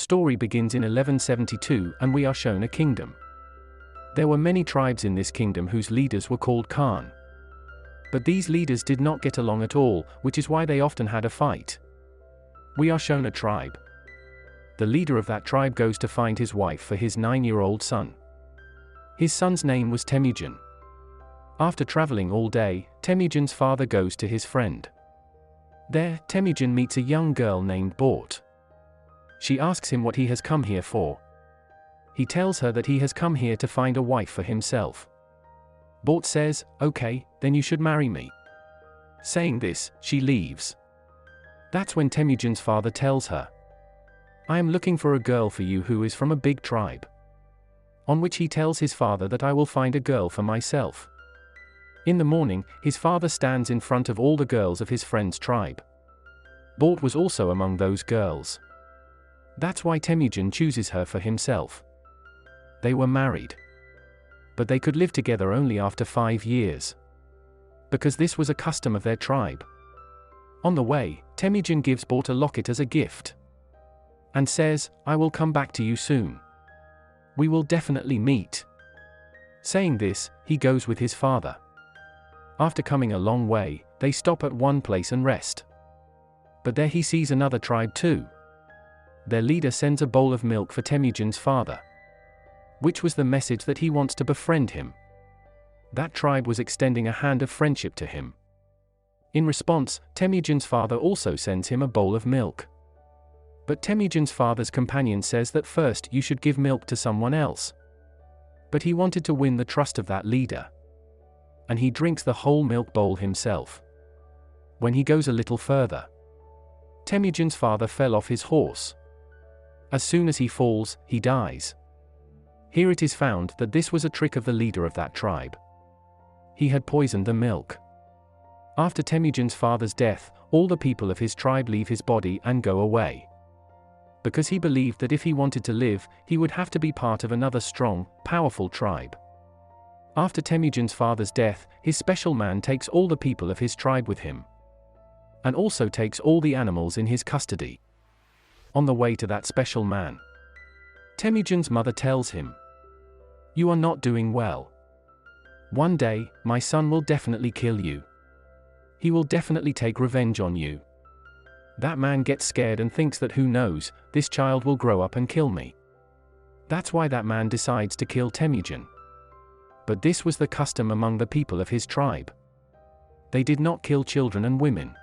story begins in 1172 and we are shown a kingdom. There were many tribes in this kingdom whose leaders were called Khan. But these leaders did not get along at all, which is why they often had a fight. We are shown a tribe. The leader of that tribe goes to find his wife for his 9-year-old son. His son's name was Temudgin. After traveling all day, Temudgin's father goes to his friend. There, Temudgin meets a young girl named Bort. She asks him what he has come here for. He tells her that he has come here to find a wife for himself. Bort says, "Okay, then you should marry me." Saying this, she leaves. That's when Temudgin's father tells her, "I am looking for a girl for you who is from a big tribe." On which he tells his father that I will find a girl for myself. In the morning, his father stands in front of all the girls of his friend's tribe. Bort was also among those girls. That's why Temudgin chooses her for himself. They were married. But they could live together only after 5 years. Because this was a custom of their tribe. On the way, Temudgin gives Bort a locket as a gift. And says, "I will come back to you soon. We will definitely meet." Saying this, he goes with his father. After coming a long way, they stop at one place and rest. But there he sees another tribe too. Their leader sends a bowl of milk for Temudgin's father. Which was the message that he wants to befriend him. That tribe was extending a hand of friendship to him. In response, Temudgin's father also sends him a bowl of milk. But Temudgin's father's companion says that first you should give milk to someone else. But he wanted to win the trust of that leader. And he drinks the whole milk bowl himself. When he goes a little further, Temudgin's father fell off his horse. As soon as he falls, he dies. Here it is found that this was a trick of the leader of that tribe. He had poisoned the milk. After Temudgin's father's death, all the people of his tribe leave his body and go away. Because he believed that if he wanted to live, he would have to be part of another strong, powerful tribe. After Temudgin's father's death, his special man takes all the people of his tribe with him. And also takes all the animals in his custody. On the way to that special man, Temudgin's mother tells him, "You are not doing well. One day, my son will definitely kill you. He will definitely take revenge on you." That man gets scared and thinks that who knows, this child will grow up and kill me. That's why that man decides to kill Temudgin. But this was the custom among the people of his tribe. They did not kill children and women.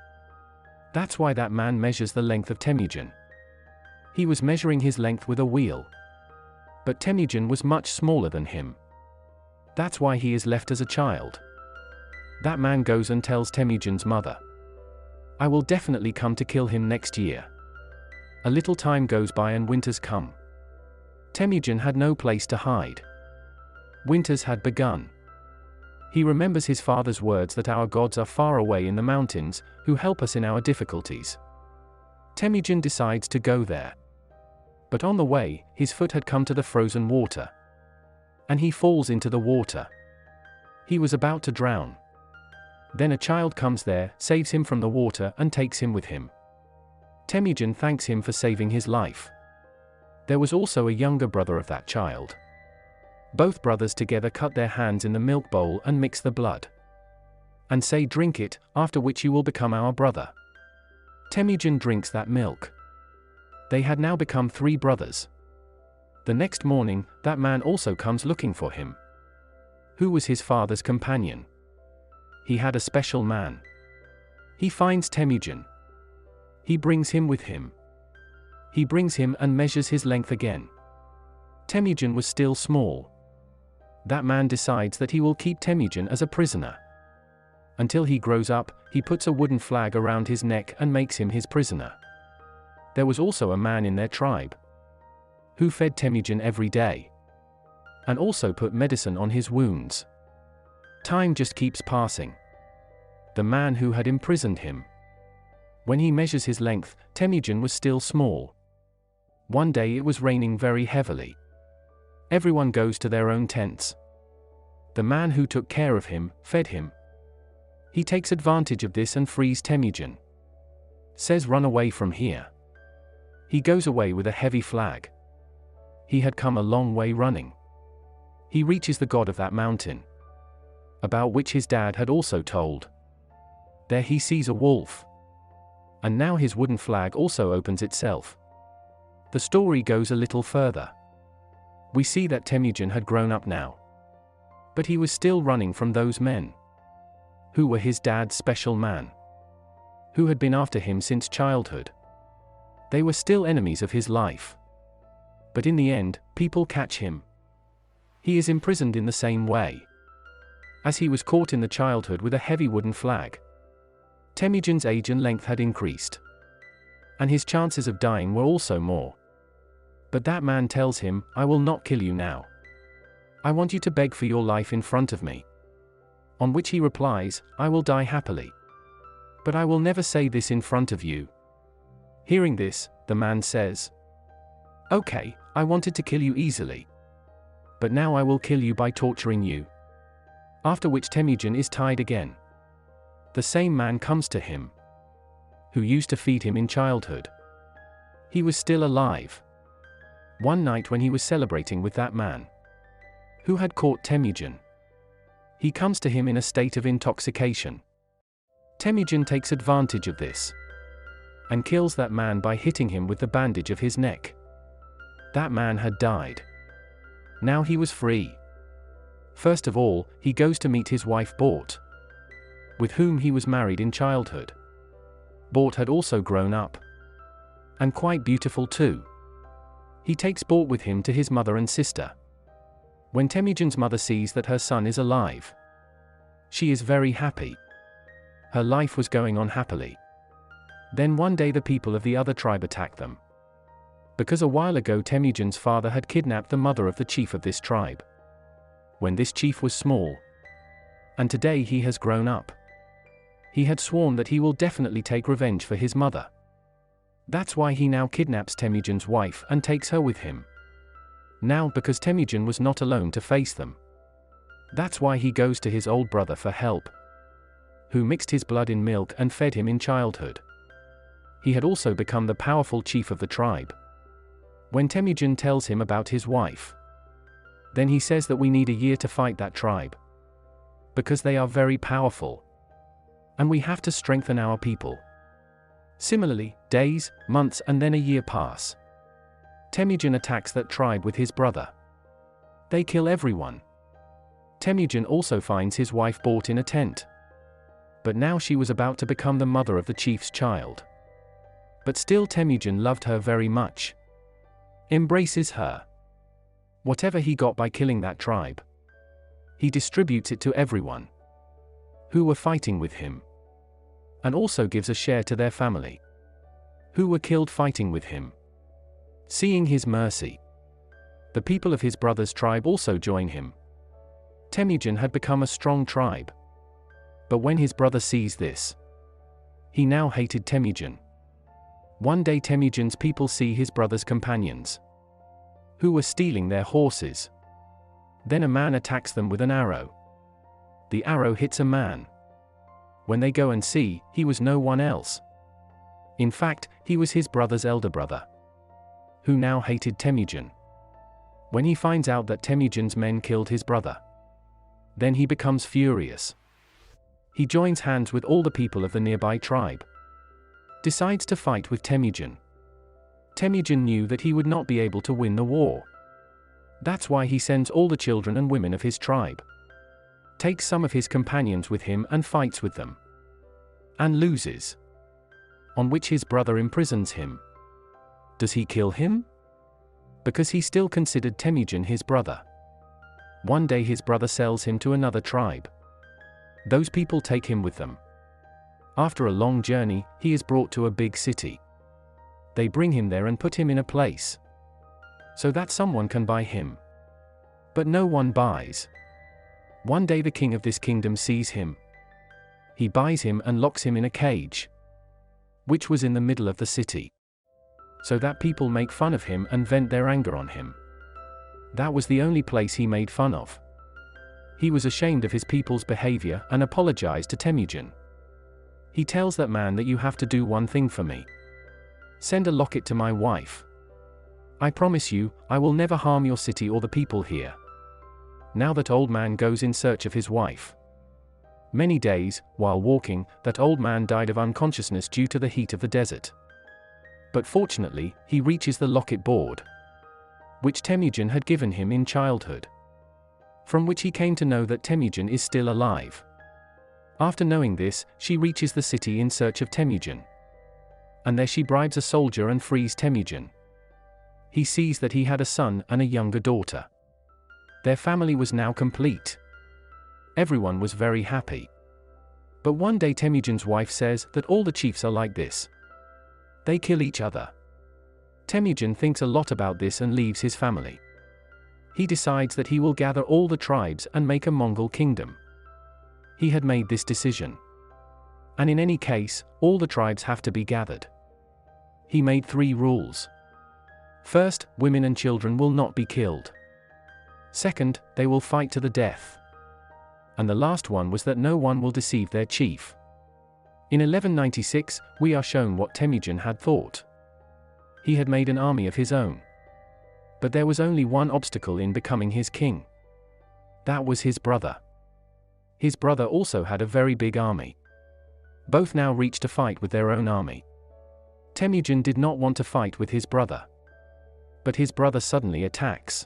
That's why that man measures the length of Temudgin. He was measuring his length with a wheel. But Temudgin was much smaller than him. That's why he is left as a child. That man goes and tells Temudgin's mother, "I will definitely come to kill him next year." A little time goes by and winters come. Temudgin had no place to hide. Winters had begun. He remembers his father's words that our gods are far away in the mountains, who help us in our difficulties. Temudgin decides to go there. But on the way, his foot had come to the frozen water. And he falls into the water. He was about to drown. Then a child comes there, saves him from the water and takes him with him. Temudgin thanks him for saving his life. There was also a younger brother of that child. Both brothers together cut their hands in the milk bowl and mix the blood. And say, "Drink it, after which you will become our brother." Temudgin drinks that milk. They had now become 3 brothers. The next morning, that man also comes looking for him. Who was his father's companion? He had a special man. He finds Temudgin. He brings him with him. He brings him and measures his length again. Temudgin was still small. That man decides that he will keep Temudgin as a prisoner. Until he grows up, he puts a wooden flag around his neck and makes him his prisoner. There was also a man in their tribe who fed Temudgin every day and also put medicine on his wounds. Time just keeps passing. The man who had imprisoned him. When he measures his length, Temudgin was still small. One day it was raining very heavily. Everyone goes to their own tents. The man who took care of him, fed him. He takes advantage of this and frees Temudgin. Says, "Run away from here." He goes away with a heavy flag. He had come a long way running. He reaches the god of that mountain, about which his dad had also told. There he sees a wolf. And now his wooden flag also opens itself. The story goes a little further. We see that Temujin had grown up now. But he was still running from those men, who were his dad's special man, who had been after him since childhood. They were still enemies of his life. But in the end, people catch him. He is imprisoned in the same way, as he was caught in the childhood with a heavy wooden flag. Temujin's age and length had increased, and his chances of dying were also more. But that man tells him, "I will not kill you now. I want you to beg for your life in front of me." On which he replies, "I will die happily. But I will never say this in front of you." Hearing this, the man says, "Okay, I wanted to kill you easily. But now I will kill you by torturing you." After which Temujin is tied again. The same man comes to him, who used to feed him in childhood. He was still alive. One night when he was celebrating with that man, who had caught Temujin, he comes to him in a state of intoxication. Temujin takes advantage of this, and kills that man by hitting him with the bandage of his neck. That man had died. Now he was free. First of all, he goes to meet his wife Bort, with whom he was married in childhood. Bort had also grown up, and quite beautiful too. He takes Bort with him to his mother and sister. When Temujin's mother sees that her son is alive, she is very happy. Her life was going on happily. Then one day the people of the other tribe attack them, because a while ago Temujin's father had kidnapped the mother of the chief of this tribe, when this chief was small. And today he has grown up. He had sworn that he will definitely take revenge for his mother. That's why he now kidnaps Temujin's wife and takes her with him. Now because Temujin was not alone to face them. That's why he goes to his old brother for help, who mixed his blood in milk and fed him in childhood. He had also become the powerful chief of the tribe. When Temujin tells him about his wife, then he says that we need a year to fight that tribe, because they are very powerful, and we have to strengthen our people. Similarly, days, months and then a year pass. Temujin attacks that tribe with his brother. They kill everyone. Temujin also finds his wife Bort in a tent. But now she was about to become the mother of the chief's child. But still Temujin loved her very much. Embraces her. Whatever he got by killing that tribe, he distributes it to everyone who were fighting with him, and also gives a share to their family, who were killed fighting with him. Seeing his mercy, the people of his brother's tribe also join him. Temujin had become a strong tribe. But when his brother sees this, he now hated Temujin. One day Temujin's people see his brother's companions, who were stealing their horses. Then a man attacks them with an arrow. The arrow hits a man. When they go and see, he was no one else. In fact, he was his brother's elder brother, who now hated Temujin. When he finds out that Temujin's men killed his brother, then he becomes furious. He joins hands with all the people of the nearby tribe, decides to fight with Temujin. Temujin knew that he would not be able to win the war. That's why he sends all the children and women of his tribe, takes some of his companions with him and fights with them, and loses. On which his brother imprisons him. Does he kill him? Because he still considered Temujin his brother. One day his brother sells him to another tribe. Those people take him with them. After a long journey, he is brought to a big city. They bring him there and put him in a place, so that someone can buy him. But no one buys. One day the king of this kingdom sees him. He buys him and locks him in a cage, which was in the middle of the city, so that people make fun of him and vent their anger on him. That was the only place he made fun of. He was ashamed of his people's behavior and apologized to Temujin. He tells that man that you have to do one thing for me. Send a locket to my wife. I promise you, I will never harm your city or the people here. Now that old man goes in search of his wife. Many days, while walking, that old man died of unconsciousness due to the heat of the desert. But fortunately, he reaches the locket board, which Temujin had given him in childhood, from which he came to know that Temujin is still alive. After knowing this, she reaches the city in search of Temujin. And there she bribes a soldier and frees Temujin. He sees that he had a son and a younger daughter. Their family was now complete. Everyone was very happy. But one day Temujin's wife says that all the chiefs are like this. They kill each other. Temujin thinks a lot about this and leaves his family. He decides that he will gather all the tribes and make a Mongol kingdom. He had made this decision. And in any case, all the tribes have to be gathered. He made 3 rules. First, women and children will not be killed. Second, they will fight to the death. And the last one was that no one will deceive their chief. In 1196, we are shown what Temujin had thought. He had made an army of his own. But there was only one obstacle in becoming his king. That was his brother. His brother also had a very big army. Both now reached a fight with their own army. Temujin did not want to fight with his brother. But his brother suddenly attacks.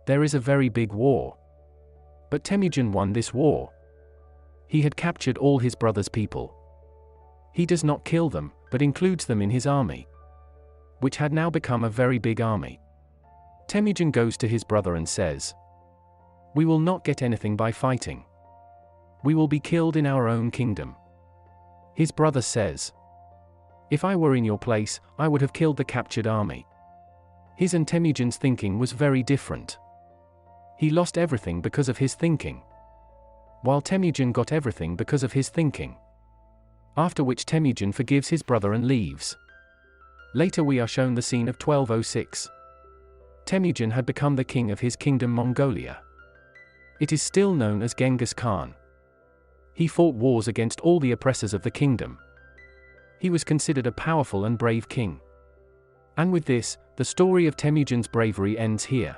There is a very big war. But Temujin won this war. He had captured all his brother's people. He does not kill them, but includes them in his army, which had now become a very big army. Temujin goes to his brother and says, "We will not get anything by fighting. We will be killed in our own kingdom." His brother says, "If I were in your place, I would have killed the captured army." His and Temujin's thinking was very different. He lost everything because of his thinking, while Temujin got everything because of his thinking. After which Temujin forgives his brother and leaves. Later we are shown the scene of 1206. Temujin had become the king of his kingdom Mongolia. It is still known as Genghis Khan. He fought wars against all the oppressors of the kingdom. He was considered a powerful and brave king. And with this, the story of Temujin's bravery ends here.